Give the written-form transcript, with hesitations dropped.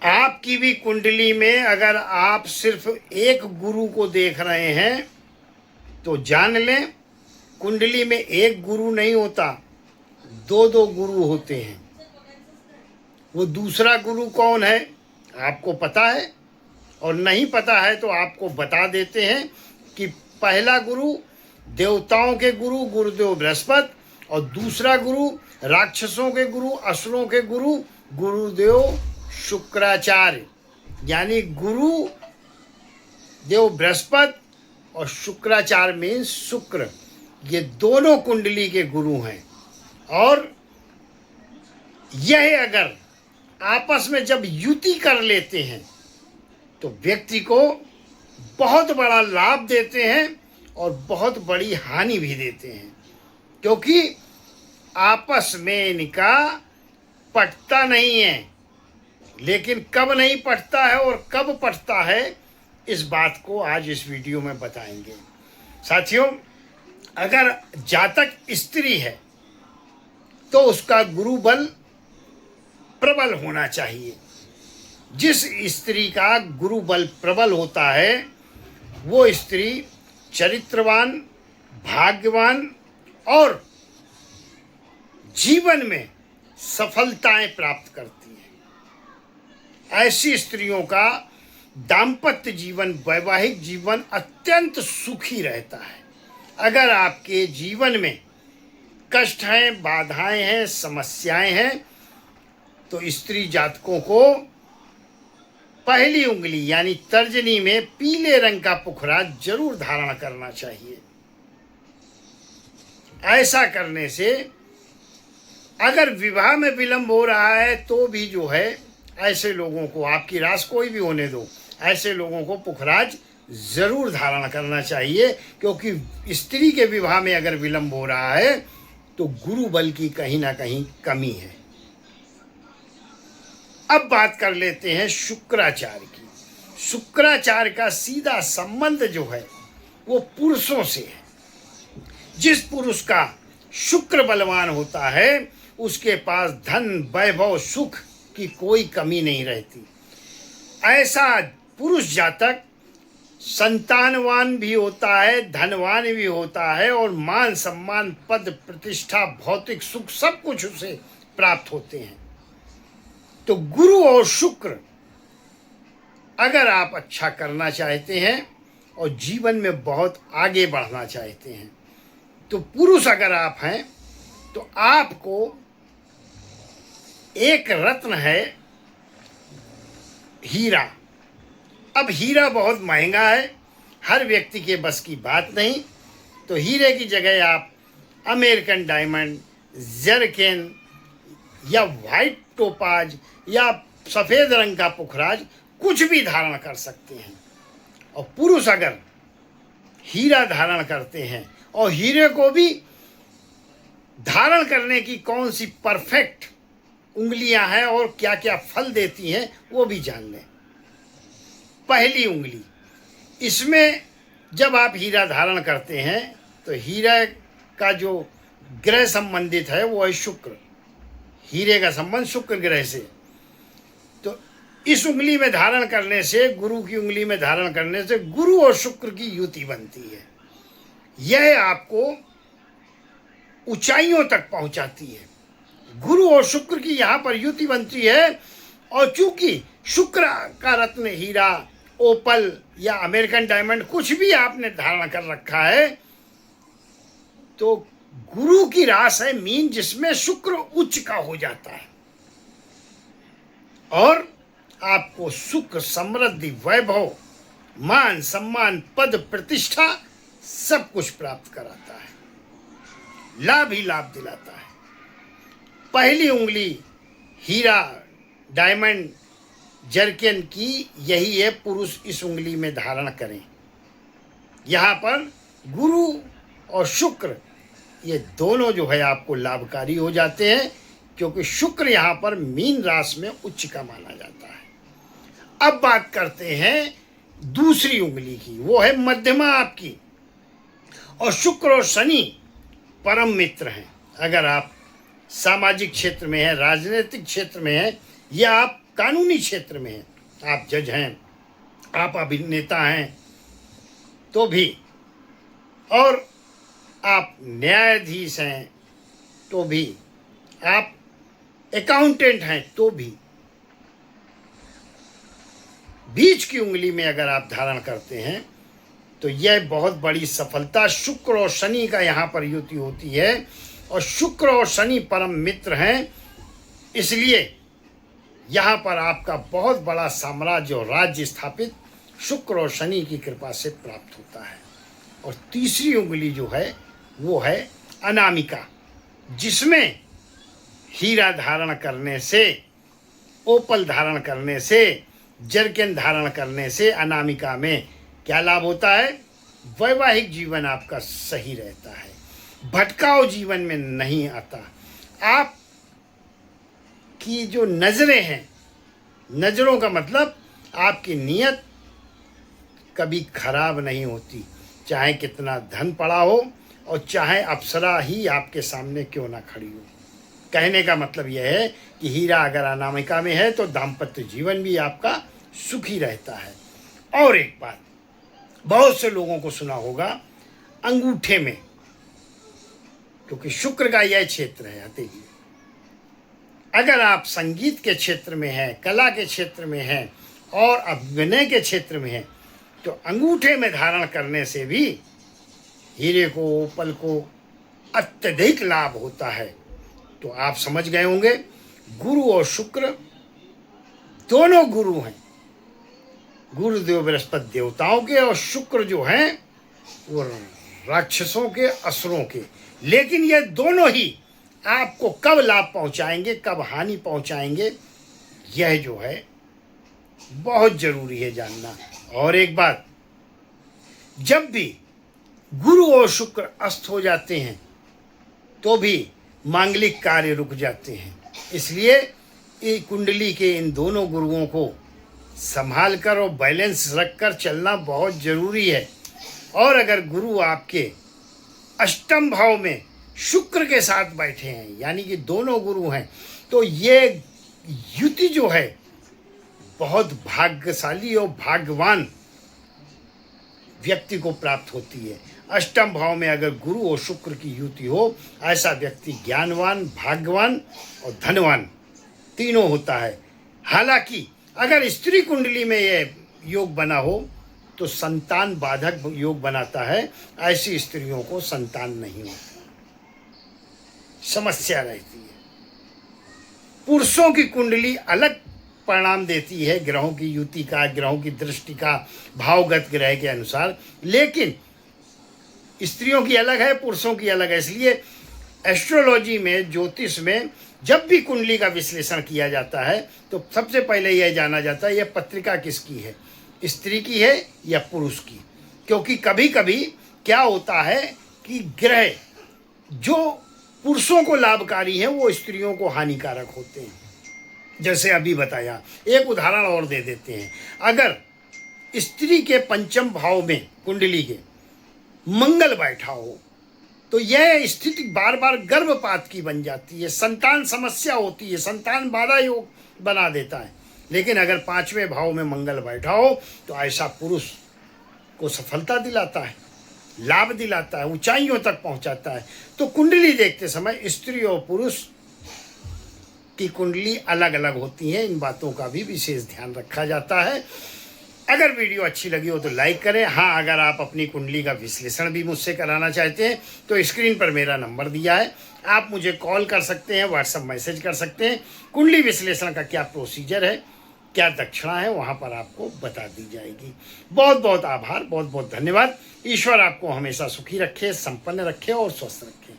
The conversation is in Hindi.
आपकी भी कुंडली में अगर आप सिर्फ एक गुरु को देख रहे हैं तो जान लें, कुंडली में एक गुरु नहीं होता, दो दो गुरु होते हैं। वो दूसरा गुरु कौन है आपको पता है, और नहीं पता है तो आपको बता देते हैं कि पहला गुरु देवताओं के गुरु गुरुदेव बृहस्पति, और दूसरा गुरु राक्षसों के गुरु असुरों के गुरु गुरुदेव शुक्राचार्य। यानी गुरु देव बृहस्पति और शुक्राचार्य मीन्स शुक्र, ये दोनों कुंडली के गुरु हैं। और यह अगर आपस में जब युति कर लेते हैं तो व्यक्ति को बहुत बड़ा लाभ देते हैं और बहुत बड़ी हानि भी देते हैं, क्योंकि आपस में इनका पटता नहीं है। लेकिन कब नहीं पटता है और कब पटता है, इस बात को आज इस वीडियो में बताएंगे। साथियों, अगर जातक स्त्री है तो उसका गुरु बल प्रबल होना चाहिए। जिस स्त्री का गुरु बल प्रबल होता है वो स्त्री चरित्रवान, भाग्यवान और जीवन में सफलताएं प्राप्त करती हैं। ऐसी स्त्रियों का दाम्पत्य जीवन, वैवाहिक जीवन अत्यंत सुखी रहता है। अगर आपके जीवन में कष्ट हैं, बाधाएं हैं, समस्याएं हैं, तो स्त्री जातकों को पहली उंगली यानी तर्जनी में पीले रंग का पुखराज जरूर धारण करना चाहिए। ऐसा करने से अगर विवाह में विलंब हो रहा है तो भी जो है ऐसे लोगों को, आपकी राशि कोई भी होने दो, ऐसे लोगों को पुखराज जरूर धारण करना चाहिए, क्योंकि स्त्री के विवाह में अगर विलंब हो रहा है तो गुरु बल की कहीं ना कहीं कमी है। अब बात कर लेते हैं शुक्राचार्य की। शुक्राचार्य का सीधा संबंध जो है वो पुरुषों से है। जिस पुरुष का शुक्र बलवान होता है उसके पास धन, वैभव, सुख की कोई कमी नहीं रहती। ऐसा पुरुष जातक संतानवान भी होता है, धनवान भी होता है, और मान सम्मान, पद, प्रतिष्ठा, भौतिक सुख सब कुछ उसे प्राप्त होते हैं। तो गुरु और शुक्र अगर आप अच्छा करना चाहते हैं और जीवन में बहुत आगे बढ़ना चाहते हैं, तो पुरुष अगर आप हैं तो आपको एक रत्न है हीरा। अब हीरा बहुत महंगा है, हर व्यक्ति के बस की बात नहीं, तो हीरे की जगह आप अमेरिकन डायमंड, जरकिन या वाइट टोपाज या सफ़ेद रंग का पुखराज कुछ भी धारण कर सकते हैं। और पुरुष अगर हीरा धारण करते हैं, और हीरे को भी धारण करने की कौन सी परफेक्ट उंगलियां हैं और क्या क्या फल देती हैं वो भी जान लें। पहली उंगली, इसमें जब आप हीरा धारण करते हैं तो हीरा का जो ग्रह संबंधित है वो है शुक्र। हीरे का संबंध शुक्र ग्रह से। तो इस उंगली में धारण करने से, गुरु की उंगली में धारण करने से गुरु और शुक्र की युति बनती है। यह आपको ऊंचाइयों तक पहुंचाती है। गुरु और शुक्र की यहाँ पर युति बनती है, और चूंकि शुक्र का रत्न हीरा, ओपल या अमेरिकन डायमंड कुछ भी आपने धारण कर रखा है, तो गुरु की राशि है मीन, जिसमें शुक्र उच्च का हो जाता है और आपको सुख, समृद्धि, वैभव, मान सम्मान, पद, प्रतिष्ठा सब कुछ प्राप्त कराता है, लाभ ही लाभ दिलाता है। पहली उंगली हीरा, डायमंड, जरकिन की यही है, पुरुष इस उंगली में धारण करें। यहाँ पर गुरु और शुक्र ये दोनों जो है आपको लाभकारी हो जाते हैं, क्योंकि शुक्र यहाँ पर मीन राशि में उच्च का माना जाता है। अब बात करते हैं दूसरी उंगली की, वो है मध्यमा आपकी। और शुक्र और शनि परम मित्र हैं। अगर आप सामाजिक क्षेत्र में हैं, राजनीतिक क्षेत्र में हैं, या आप कानूनी क्षेत्र में हैं, आप जज हैं, आप अभिनेता हैं तो भी, और आप न्यायाधीश हैं तो भी, आप अकाउंटेंट हैं तो भी, बीच की उंगली में अगर आप धारण करते हैं तो यह बहुत बड़ी सफलता। शुक्र और शनि का यहाँ पर युति होती है, और शुक्र और शनि परम मित्र हैं, इसलिए यहाँ पर आपका बहुत बड़ा साम्राज्य और राज्य स्थापित शुक्र और शनि की कृपा से प्राप्त होता है। और तीसरी उंगली जो है वो है अनामिका, जिसमें हीरा धारण करने से, ओपल धारण करने से, जरकिन धारण करने से अनामिका में क्या लाभ होता है? वैवाहिक जीवन आपका सही रहता है, भटकाव जीवन में नहीं आता। आप की जो नज़रें हैं, नज़रों का मतलब आपकी नीयत कभी खराब नहीं होती, चाहे कितना धन पड़ा हो और चाहे अप्सरा ही आपके सामने क्यों ना खड़ी हो। कहने का मतलब यह है कि हीरा अगर अनामिका में है तो दाम्पत्य जीवन भी आपका सुखी रहता है। और एक बात, बहुत से लोगों को सुना होगा अंगूठे में, क्योंकि शुक्र का यह क्षेत्र है हथेली। अगर आप संगीत के क्षेत्र में हैं, कला के क्षेत्र में हैं और अभिनय के क्षेत्र में हैं, तो अंगूठे में धारण करने से भी हीरे को, ओपल को अत्यधिक लाभ होता है। तो आप समझ गए होंगे, गुरु और शुक्र दोनों गुरु हैं, गुरुदेव बृहस्पति देवताओं के, और शुक्र जो हैं वो राक्षसों के, असुरों के। लेकिन ये दोनों ही आपको कब लाभ पहुंचाएंगे, कब हानि पहुंचाएंगे, यह जो है बहुत जरूरी है जानना। और एक बात, जब भी गुरु और शुक्र अस्त हो जाते हैं तो भी मांगलिक कार्य रुक जाते हैं। इसलिए ये कुंडली के इन दोनों गुरुओं को संभाल कर और बैलेंस रख कर चलना बहुत जरूरी है। और अगर गुरु आपके अष्टम भाव में शुक्र के साथ बैठे हैं, यानी कि दोनों गुरु हैं, तो ये युति जो है बहुत भाग्यशाली और भाग्यवान व्यक्ति को प्राप्त होती है। अष्टम भाव में अगर गुरु और शुक्र की युति हो, ऐसा व्यक्ति ज्ञानवान, भाग्यवान और धनवान तीनों होता है। हालांकि अगर स्त्री कुंडली में यह योग बना हो तो संतान बाधक योग बनाता है, ऐसी स्त्रियों को संतान नहीं होता, समस्या रहती है। पुरुषों की कुंडली अलग परिणाम देती है ग्रहों की युति का, ग्रहों की दृष्टि का, भावगत ग्रह के अनुसार, लेकिन स्त्रियों की अलग है, पुरुषों की अलग है। इसलिए एस्ट्रोलॉजी में, ज्योतिष में जब भी कुंडली का विश्लेषण किया जाता है तो सबसे पहले यह जाना जाता है यह पत्रिका किसकी है, स्त्री की है या पुरुष की। क्योंकि कभी कभी क्या होता है कि ग्रह जो पुरुषों को लाभकारी हैं वो स्त्रियों को हानिकारक होते हैं। जैसे अभी बताया, एक उदाहरण और दे देते हैं। अगर स्त्री के पंचम भाव में कुंडली के मंगल बैठा हो तो यह स्थिति बार बार गर्भपात की बन जाती है, संतान समस्या होती है, संतान बाधा योग बना देता है। लेकिन अगर पांचवें भाव में मंगल बैठा हो तो ऐसा पुरुष को सफलता दिलाता है, लाभ दिलाता है, ऊंचाइयों तक पहुंचाता है। तो कुंडली देखते समय स्त्री और पुरुष की कुंडली अलग अलग होती है, इन बातों का भी विशेष ध्यान रखा जाता है। अगर वीडियो अच्छी लगी हो तो लाइक करें। हाँ, अगर आप अपनी कुंडली का विश्लेषण भी मुझसे कराना चाहते हैं तो स्क्रीन पर मेरा नंबर दिया है, आप मुझे कॉल कर सकते हैं, व्हाट्सएप मैसेज कर सकते हैं। कुंडली विश्लेषण का क्या प्रोसीजर है, क्या दक्षिणा है, वहाँ पर आपको बता दी जाएगी। बहुत बहुत आभार, बहुत बहुत धन्यवाद। ईश्वर आपको हमेशा सुखी रखे, संपन्न रखे और स्वस्थ रखे।